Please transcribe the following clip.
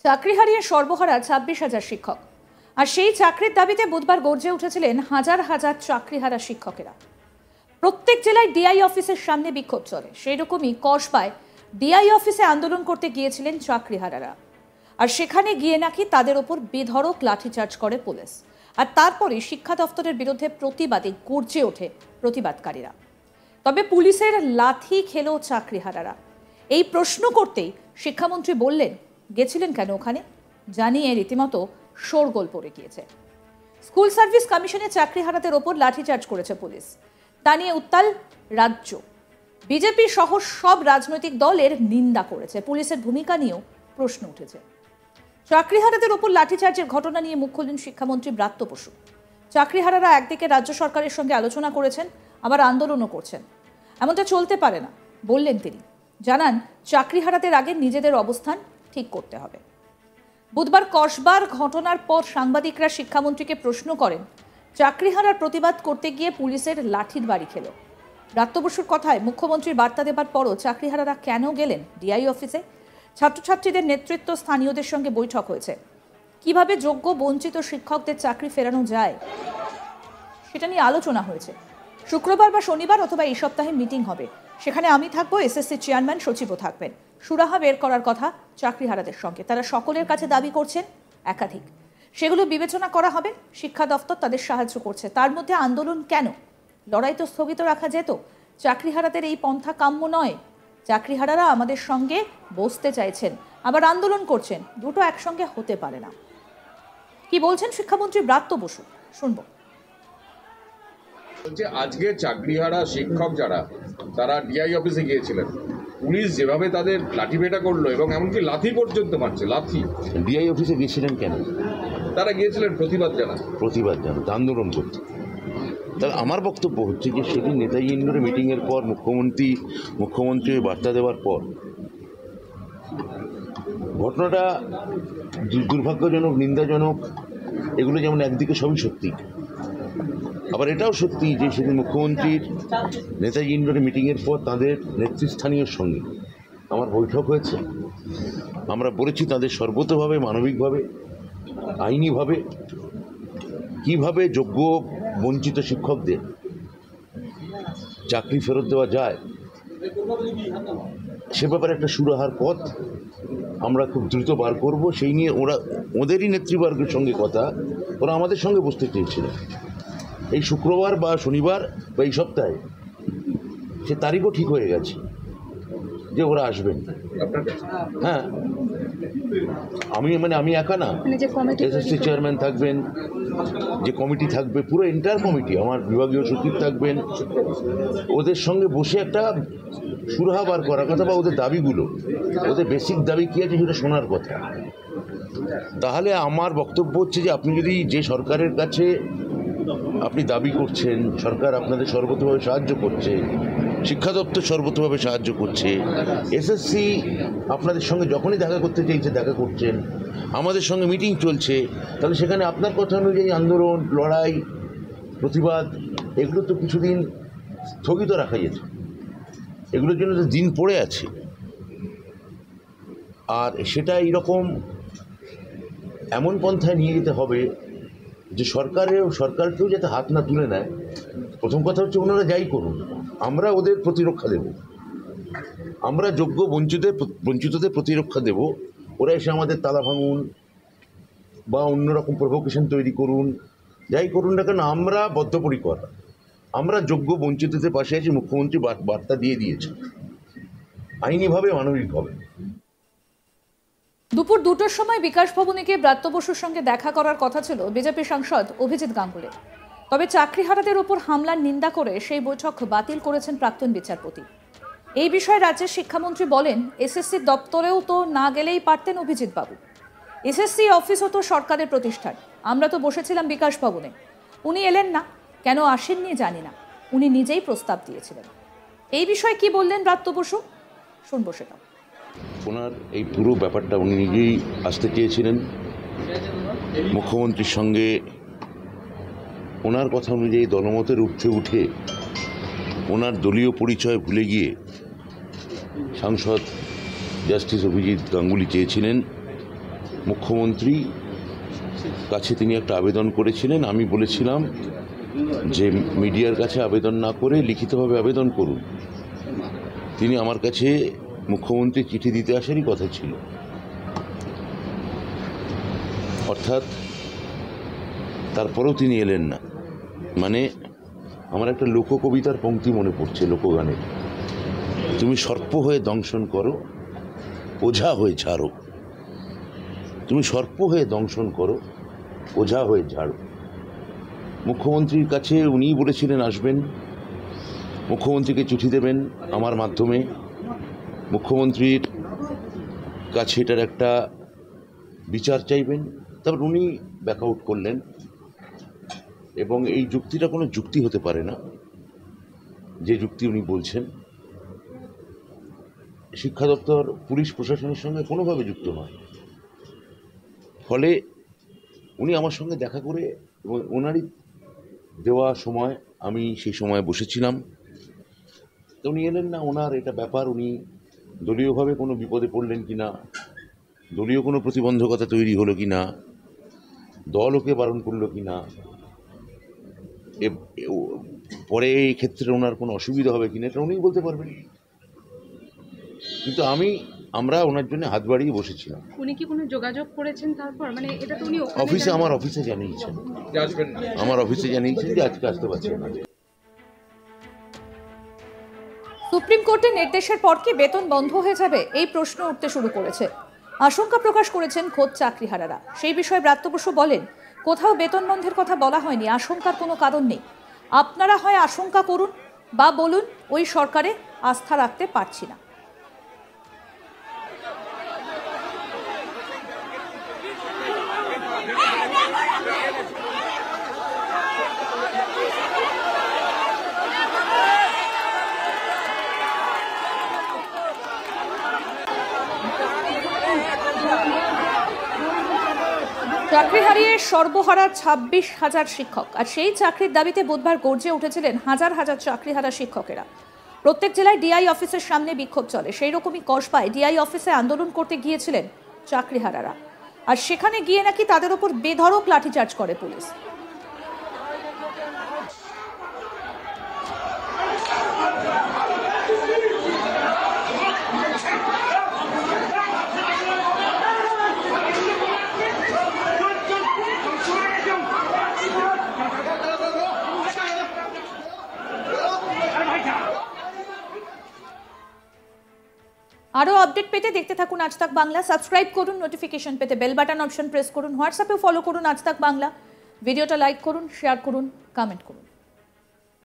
চাকরি হারিয়ে সর্বহারা ২৬,০০০ শিক্ষক। আর সেই চাকরির দাবিতে বুধবার গর্জে উঠেছিলেন হাজার হাজার চাকরিহারা শিক্ষকেরা। প্রত্যেক জেলায় ডিআই অফিসের সামনে বিক্ষোভ চলে। সেই রকমই কসবায় ডিআই অফিসে আন্দোলন করতে গিয়েছিলেন চাকরিহারারা। আর সেখানে গিয়ে নাকি তাদের ওপর বেধড়ক লাঠিচার্জ করে পুলিশ। আর তারপরে শিক্ষা দপ্তরের বিরুদ্ধে প্রতিবাদে গর্জে ওঠে প্রতিবাদকারীরা। তবে পুলিশের লাঠি খেলো চাকরিহারারা। এই প্রশ্ন করতেই শিক্ষামন্ত্রী বললেন, গেছিলেন কেন ওখানে, জানিয়ে রীতিমতো শোরগোল পড়ে গিয়েছে। স্কুল সার্ভিস কমিশনে চাকরিহারাদের ওপর লাঠিচার্জ করেছে পুলিশ। তা নিয়ে উত্তাল রাজ্য। বিজেপি সহ সব রাজনৈতিক দলের নিন্দা করেছে। পুলিশের ভূমিকা নিয়েও প্রশ্ন উঠেছে। চাকরিহারাদের ওপর লাঠিচার্জের ঘটনা নিয়ে মুখ খুললেন শিক্ষামন্ত্রী ব্রাত্য বসু। চাকরিহারারা একদিকে রাজ্য সরকারের সঙ্গে আলোচনা করেছেন, আবার আন্দোলনও করছেন। এমনটা চলতে পারে না বললেন তিনি। জানান, চাকরিহারাদের আগে নিজেদের অবস্থান ঠিক করতে হবে। বুধবার কসবার ঘটনার পর সাংবাদিকরা শিক্ষামন্ত্রীকে প্রশ্ন করেন, চাকরিহারার প্রতিবাদ করতে গিয়ে পুলিশের লাঠির বাড়ি খেল। ব্রাত্য বসুর কথায় মুখ্যমন্ত্রীর বার্তা দেবার পরও চাকরিহারারা কেন গেলেন ডিআই অফিসে? ছাত্রছাত্রীদের নেতৃত্ব স্থানীয়দের সঙ্গে বৈঠক হয়েছে। কিভাবে যোগ্য বঞ্চিত শিক্ষকদের চাকরি ফেরানো যায় সেটা নিয়ে আলোচনা হয়েছে। শুক্রবার বা শনিবার অথবা এই সপ্তাহে মিটিং হবে। সেখানে আমি থাকবো, এসএসসি চেয়ারম্যান সচিবও থাকবেন। সুরাহা বের করার কথা চাকরিহারাদের সঙ্গে। তারা সকলের কাছে দাবি করছেন একাধিক। সেগুলো বিবেচনা করা হবে। শিক্ষা দপ্তর তাদের সাহায্য করছে। তার মধ্যে আন্দোলন কেন? লড়াই তো স্থগিত রাখা যেত। চাকরিহারাদের এই পন্থা কাম্য নয়। চাকরিহারারা আমাদের সঙ্গে বসতে চাইছেন, আবার আন্দোলন করছেন। দুটো একসঙ্গে হতে পারে না। কি বলছেন শিক্ষামন্ত্রী ব্রাত্য বসু, শুনবো। আজকে চাকরিহারা শিক্ষক যারা, তারা ডিআই অফিসে গিয়েছিলেন। পুলিশ যেভাবে তাদের লাঠিপেটা করলো এবং এমনকি লাথি পর্যন্ত মারছে, লাথি। ডিআই অফিসে গিয়েছিলেন কেন? তারা গিয়েছিলেন প্রতিবাদ জানাতে, আন্দোলন করতে। তাহলে আমার বক্তব্য হচ্ছে যে সেদিন নেতাজি ইন্ডোরে মিটিংয়ের পর মুখ্যমন্ত্রী বার্তা দেওয়ার পর ঘটনাটা দুর্ভাগ্যজনক, নিন্দাজনক। এগুলো যেমন একদিকে সবই সত্যি, আবার এটাও সত্যি যে সেদিন মুখ্যমন্ত্রীর নেতাজি ইন্ডোরে মিটিংয়ের পর তাদের নেতৃস্থানীয় সঙ্গে আমার বৈঠক হয়েছে। আমরা বলেছি তাদের সর্বতোভাবে, মানবিকভাবে, আইনিভাবে কিভাবে যোগ্য বঞ্চিত শিক্ষকদের চাকরি ফেরত দেওয়া যায় সে ব্যাপারে একটা সুরাহার পথ আমরা খুব দ্রুত বার করব। সেই নিয়ে ওদেরই নেতৃবর্গের সঙ্গে কথা, ওরা আমাদের সঙ্গে বসতে চেয়েছিল এই শুক্রবার বা শনিবার বা এই সপ্তাহে। সে তারিখও ঠিক হয়ে গেছে যে ওরা আসবেন। হ্যাঁ, আমি একা না, এসএসসি চেয়ারম্যান থাকবেন, যে কমিটি থাকবে, পুরো এন্টায়ার কমিটি, আমার বিভাগীয় সচিব থাকবেন। ওদের সঙ্গে বসে একটা সুরাহা বার করার কথা, বা ওদের দাবিগুলো, ওদের বেসিক দাবি কী আছে সেটা শোনার কথা। তাহলে আমার বক্তব্য হচ্ছে যে আপনি যদি যে সরকারের কাছে আপনি দাবি করছেন, সরকার আপনাদের সর্বতোভাবে সাহায্য করছে, শিক্ষা দপ্তর সর্বতোভাবে সাহায্য করছে, এসএসসি আপনাদের সঙ্গে যখনই দেখা করতে চাইছে দেখা করছেন, আমাদের সঙ্গে মিটিং চলছে, তাহলে সেখানে আপনার কথা অনুযায়ী আন্দোলন, লড়াই, প্রতিবাদ এগুলো তো কিছুদিন স্থগিত রাখা যেত। এগুলোর জন্য তো দিন পড়ে আছে। আর সেটা এইরকম এমন পন্থায় নিয়ে যেতে হবে যে সরকারকেও যাতে হাত না তুলে নেয়। প্রথম কথা হচ্ছে ওনারা যাই করুন, আমরা ওদের প্রতিরক্ষা দেব, আমরা যোগ্য বঞ্চিতদের প্রতিরক্ষা দেব। ওরা এসে আমাদের তালা ভাঙুন বা অন্যরকম প্রভোকেশন তৈরি করুন, যাই করুন না কেন, আমরা বদ্ধপরিকর, আমরা যোগ্য বঞ্চিতদের পাশে আছি। মুখ্যমন্ত্রী বার্তা দিয়ে দিয়েছে আইনিভাবে, মানবিকভাবে। দুপুর 2টার সময় বিকাশ ভবনে গিয়ে ব্রাত্য বসুর সঙ্গে দেখা করার কথা ছিল বিজেপি সাংসদ অভিজিৎ গাঙ্গুলি। তবে চাকরিহারাদের উপর হামলার নিন্দা করে সেই বৈঠক বাতিল করেছেন প্রাক্তন বিচারপতি। এই বিষয়ে রাজ্যের শিক্ষামন্ত্রী বলেন, এসএসসি দপ্তরেও তো না গেলেই পারতেন অভিজিৎ বাবু। এসএসসি অফিসও তো সরকারের প্রতিষ্ঠান। আমরা তো বসেছিলাম বিকাশ ভবনে, উনি এলেন না। কেন আসেননি জানি না, উনি নিজেই প্রস্তাব দিয়েছিলেন। এই বিষয়ে কি বললেন ব্রাত্য বসু, শুনবো সেটা। ওনার এই পুরো ব্যাপারটা উনি নিজেই আসতে চেয়েছিলেন। মুখ্যমন্ত্রীর সঙ্গে ওনার কথা অনুযায়ী দলমতের ঊর্ধ্বে উঠে ওনার দলীয় পরিচয় ভুলে গিয়ে সাংসদ জাস্টিস অভিজিৎ গাঙ্গুলি চেয়েছিলেন মুখ্যমন্ত্রী কাছে তিনি একটা আবেদন করেছিলেন। আমি বলেছিলাম যে মিডিয়ার কাছে আবেদন না করে লিখিতভাবে আবেদন করুন। তিনি আমার কাছে মুখ্যমন্ত্রী চিঠি দিতে আসারই কথা ছিল, অর্থাৎ তারপরেও তিনি এলেন না। মানে আমার একটা লোককবিতার পংক্তি মনে পড়ছে, লোকগানের, তুমি সর্প হয়ে দংশন করো, ওঝা হয়ে ঝাড়ো। তুমি সর্প হয়ে দংশন করো, ওঝা হয়ে ঝাড়ো। মুখ্যমন্ত্রীর কাছে উনিই বলেছিলেন আসবেন, মুখ্যমন্ত্রীকে চিঠি দেবেন আমার মাধ্যমে, মুখ্যমন্ত্রীর কাছে এটার একটা বিচার চাইবেন। তারপর উনি ব্যাক আউট করলেন এবং এই যুক্তিটা কোনো যুক্তি হতে পারে না যে যুক্তি উনি বলছেন। শিক্ষা দপ্তর পুলিশ প্রশাসনের সঙ্গে কোনোভাবে যুক্ত নয়। ফলে উনি আমার সঙ্গে দেখা করে এবং ওনারই দেওয়া সময় আমি সেই সময় বসেছিলাম, তো উনি এলেন না। ওনার এটা ব্যাপার, উনি দলীয়ভাবে কোনো বিপদে পড়লেন কি না, দলীয় কোনো প্রতিবন্ধকতা তৈরি হলো কি না, দল ওকে বারণ করলো কি না, পরে এই ক্ষেত্রে ওনার কোনো অসুবিধা হবে কিনা এটা উনিই বলতে পারবেন। কিন্তু আমরা ওনার জন্য হাত বাড়িয়ে বসেছিলাম। উনি কি কোনো যোগাযোগ করেছেন তারপর? মানে এটা তো উনি অফিসে, আমার অফিসে জানিয়েছেন, আমার অফিসে জানিয়েছেন যে আজকে আসতে পারছেন না। সুপ্রিম কোর্টের নির্দেশের পর কি বেতন বন্ধ হয়ে যাবে, এই প্রশ্ন উঠতে শুরু করেছে। আশঙ্কা প্রকাশ করেছেন খোদ চাকরিহারারা। সেই বিষয়ে ব্রাত্য বসু বলেন, কোথাও বেতন বন্ধের কথা বলা হয়নি, আশঙ্কার কোনো কারণ নেই। আপনারা হয় আশঙ্কা করুন বা বলুন ওই সরকারে আস্থা রাখতে পারছি না। চাকরি হারিয়ে সর্বহারা 26,000 শিক্ষক, আর সেই চাকরির দাবিতে বুধবার গর্জে উঠেছিলেন হাজার হাজার চাকরিহারা শিক্ষকেরা। প্রত্যেক জেলায় ডিআই অফিসের সামনে বিক্ষোভ চলে। সেই রকমই কসবায় ডিআই অফিসে আন্দোলন করতে গিয়েছিলেন চাকরিহারারা, আর সেখানে গিয়ে নাকি তাদের ওপর বেধড়ক লাঠিচার্জ করে পুলিশ। আরও আপডেট পেতে দেখতে থাকুন আজ তাক বাংলা। সাবস্ক্রাইব করুন, নোটিফিকেশন পেতে বেল বাটন অপশন প্রেস করুন, হোয়াটসঅ্যাপেও ফলো করুন আজ তাক বাংলা। ভিডিওটা লাইক করুন, শেয়ার করুন, কমেন্ট করুন।